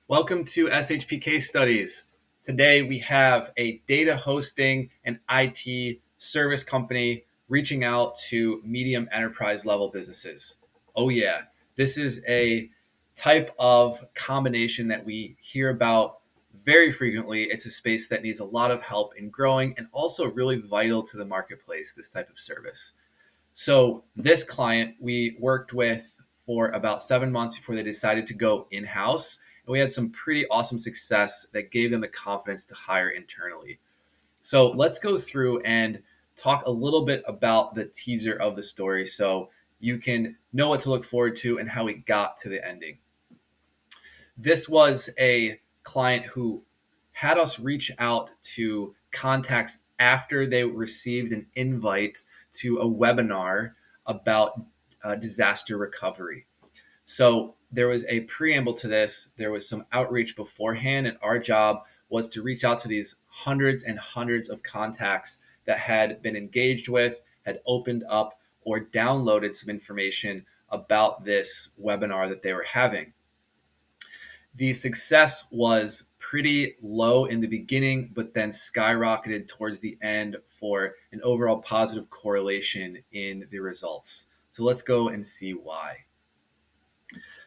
Welcome to SHP Case Studies. Today we have a data hosting and IT service company reaching out to medium enterprise level businesses. Oh yeah, this is a type of combination that we hear about very frequently. It's a space that needs a lot of help in growing and also really vital to the marketplace, this type of service. So this client we worked with for about 7 months before they decided to go in-house. And we had some pretty awesome success that gave them the confidence to hire internally. So let's go through and talk a little bit about the teaser of the story so you can know what to look forward to and how we got to the ending. This was a client who had us reach out to contacts after they received an invite to a webinar about disaster recovery. So there was a preamble to this. There was some outreach beforehand, and our job was to reach out to these hundreds and hundreds of contacts that had been engaged with, had opened up, or downloaded some information about this webinar that they were having. The success was pretty low in the beginning, but then skyrocketed towards the end for an overall positive correlation in the results. So let's go and see why.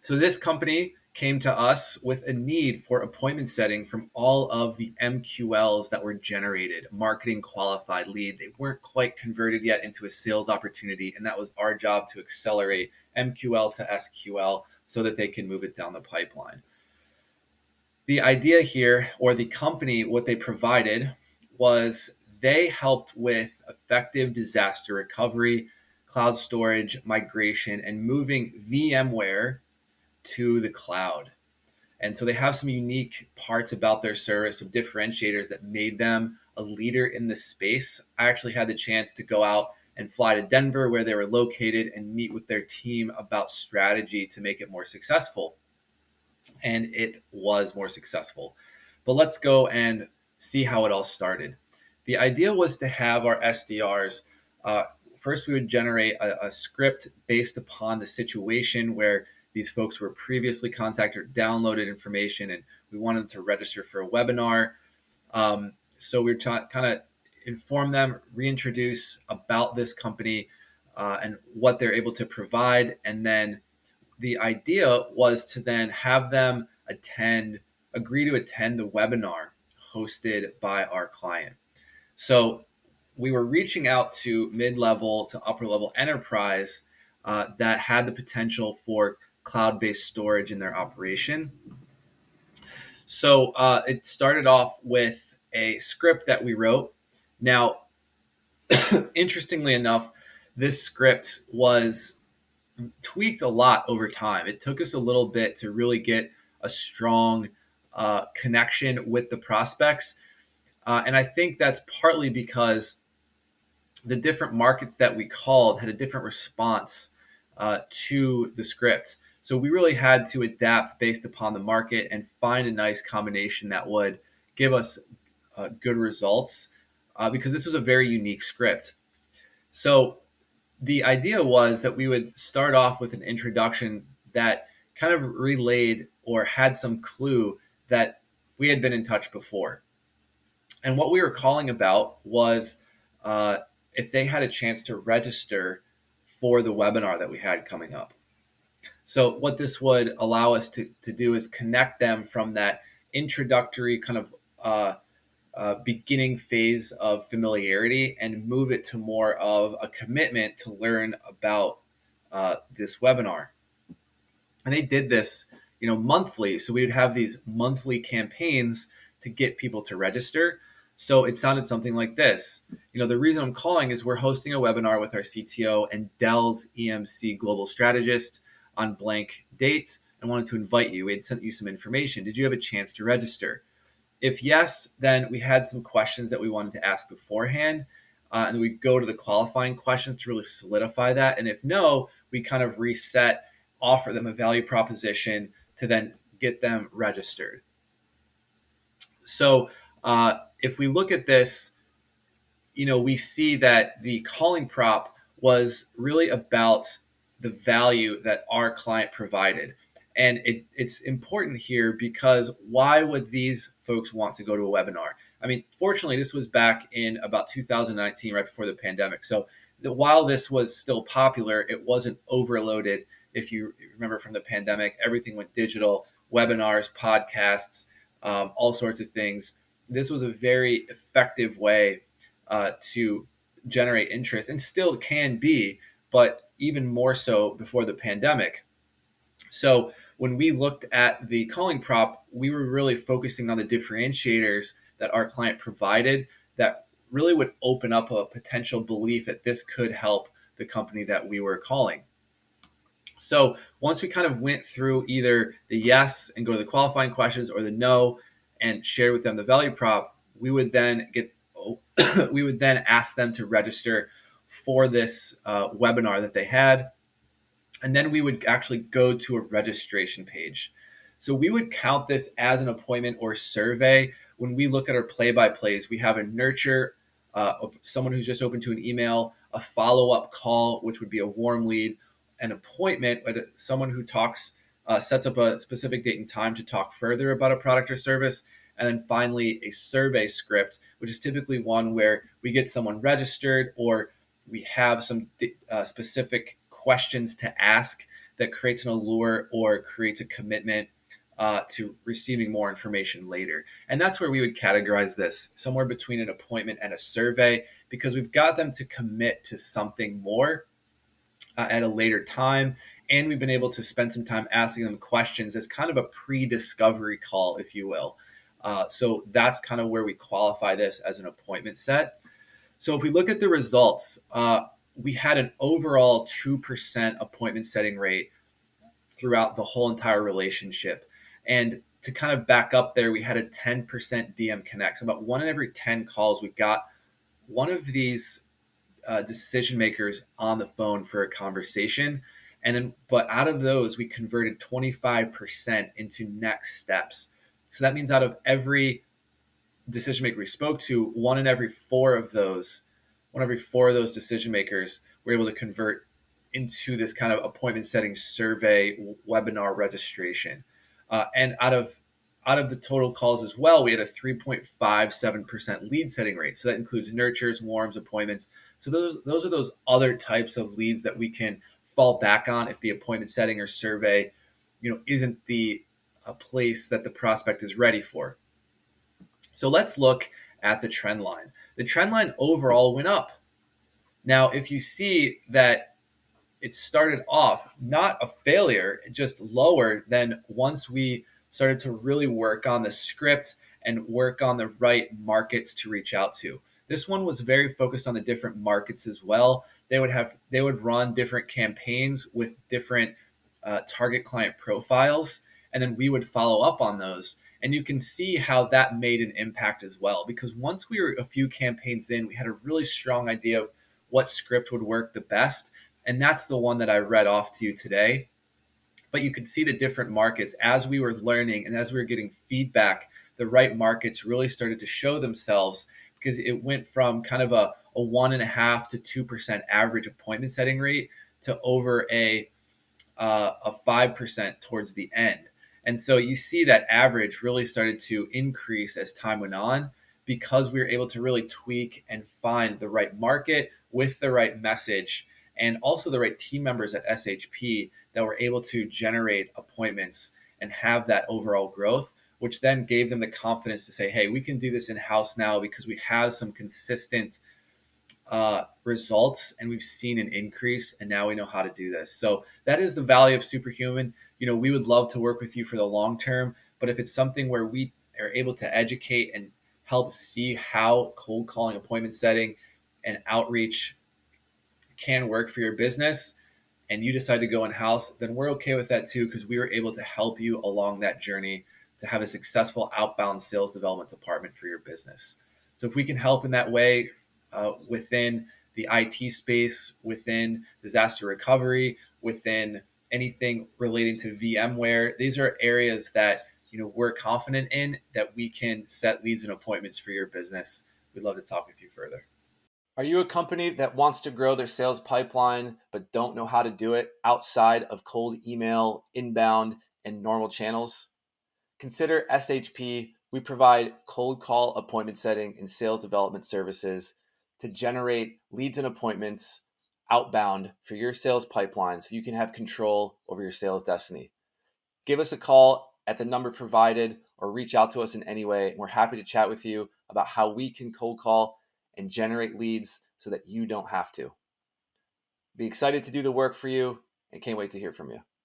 So this company came to us with a need for appointment setting from all of the MQLs that were generated, marketing qualified lead. They weren't quite converted yet into a sales opportunity, and that was our job to accelerate MQL to SQL so that they can move it down the pipeline. The idea here, or the company, what they provided was they helped with effective disaster recovery, cloud storage, migration, and moving VMware to the cloud. And so they have some unique parts about their service, some differentiators that made them a leader in this space. I actually had the chance to go out and fly to Denver, where they were located, and meet with their team about strategy to make it more successful. And it was more successful. But let's go and see how it all started. The idea was to have our SDRs. First, we would generate a script based upon the situation where these folks were previously contacted or downloaded information, and we wanted them to register for a webinar. So we were kind of inform them, reintroduce about this company and what they're able to provide, and then the idea was to then have them agree to attend the webinar hosted by our client. So we were reaching out to mid-level to upper-level enterprise that had the potential for cloud-based storage in their operation. So it started off with a script that we wrote. Now, interestingly enough, this script was tweaked a lot over time. It took us a little bit to really get a strong connection with the prospects. And I think that's partly because the different markets that we called had a different response to the script. So we really had to adapt based upon the market and find a nice combination that would give us good results because this was a very unique script. So the idea was that we would start off with an introduction that kind of relayed or had some clue that we had been in touch before. And what we were calling about was if they had a chance to register for the webinar that we had coming up. So what this would allow us to do is connect them from that introductory kind of beginning phase of familiarity and move it to more of a commitment to learn about this webinar. And they did this, monthly. So we would have these monthly campaigns to get people to register. So it sounded something like this. The reason I'm calling is we're hosting a webinar with our CTO and Dell's EMC global strategist on blank date and wanted to invite you. We had sent you some information. Did you have a chance to register? If yes, then we had some questions that we wanted to ask beforehand. And we go to the qualifying questions to really solidify that. And if no, we kind of reset, offer them a value proposition to then get them registered. So if we look at this, we see that the calling prop was really about the value that our client provided. And it's important here because why would these folks want to go to a webinar? I mean, fortunately, this was back in about 2019, right before the pandemic. So while this was still popular, it wasn't overloaded. If you remember from the pandemic, everything went digital, webinars, podcasts, all sorts of things. This was a very effective way to generate interest, and still can be, but even more so before the pandemic. So when we looked at the calling prop, we were really focusing on the differentiators that our client provided that really would open up a potential belief that this could help the company that we were calling. So once we kind of went through either the yes and go to the qualifying questions, or the no and share with them the value prop, we would then we would then ask them to register for this webinar that they had. And then we would actually go to a registration page. So we would count this as an appointment or survey. When we look at our play-by-plays, we have a nurture of someone who's just open to an email, a follow-up call, which would be a warm lead, an appointment, someone who talks, sets up a specific date and time to talk further about a product or service, and then finally a survey script, which is typically one where we get someone registered, or we have some specific questions to ask that creates an allure or creates a commitment to receiving more information later. And that's where we would categorize this somewhere between an appointment and a survey, because we've got them to commit to something more at a later time. And we've been able to spend some time asking them questions as kind of a pre-discovery call, if you will. So that's kind of where we qualify this as an appointment set. So if we look at the results, we had an overall 2% appointment setting rate throughout the whole entire relationship. And to kind of back up there, we had a 10% DM connect. So about 1 in every 10 calls, we got one of these decision makers on the phone for a conversation. And then, but out of those, we converted 25% into next steps. So that means out of every decision maker we spoke to, one every four of those decision makers were able to convert into this kind of appointment setting survey webinar registration. And out of the total calls as well, we had a 3.57% lead setting rate. So that includes nurtures, warms, appointments. So those are those other types of leads that we can fall back on if the appointment setting or survey, isn't the place that the prospect is ready for. So let's look at the trend line. The trend line overall went up. Now, if you see that it started off not a failure, just lower than once we started to really work on the script and work on the right markets to reach out to. This one was very focused on the different markets as well. They would run different campaigns with different target client profiles, and then we would follow up on those. And you can see how that made an impact as well, because once we were a few campaigns in, we had a really strong idea of what script would work the best. And that's the one that I read off to you today. But you could see the different markets as we were learning and as we were getting feedback, the right markets really started to show themselves, because it went from kind of a 1.5% to 2% average appointment setting rate to over a 5% towards the end. And so you see that average really started to increase as time went on, because we were able to really tweak and find the right market with the right message, and also the right team members at SHP that were able to generate appointments and have that overall growth, which then gave them the confidence to say, hey, we can do this in-house now because we have some consistent results and we've seen an increase, and now we know how to do this. So that is the value of Superhuman. We would love to work with you for the long term, but if it's something where we are able to educate and help see how cold calling, appointment setting, and outreach can work for your business, and you decide to go in-house, then we're okay with that too, because we were able to help you along that journey to have a successful outbound sales development department for your business. So if we can help in that way, within the IT space, within disaster recovery, within anything relating to VMware, these are areas that we're confident in, that we can set leads and appointments for your business. We'd love to talk with you further. Are you a company that wants to grow their sales pipeline but don't know how to do it outside of cold email, inbound, and normal channels, consider SHP. We provide cold call appointment setting and sales development services to generate leads and appointments outbound for your sales pipeline so you can have control over your sales destiny. Give us a call at the number provided or reach out to us in any way. We're happy to chat with you about how we can cold call and generate leads so that you don't have to. Be excited to do the work for you and can't wait to hear from you.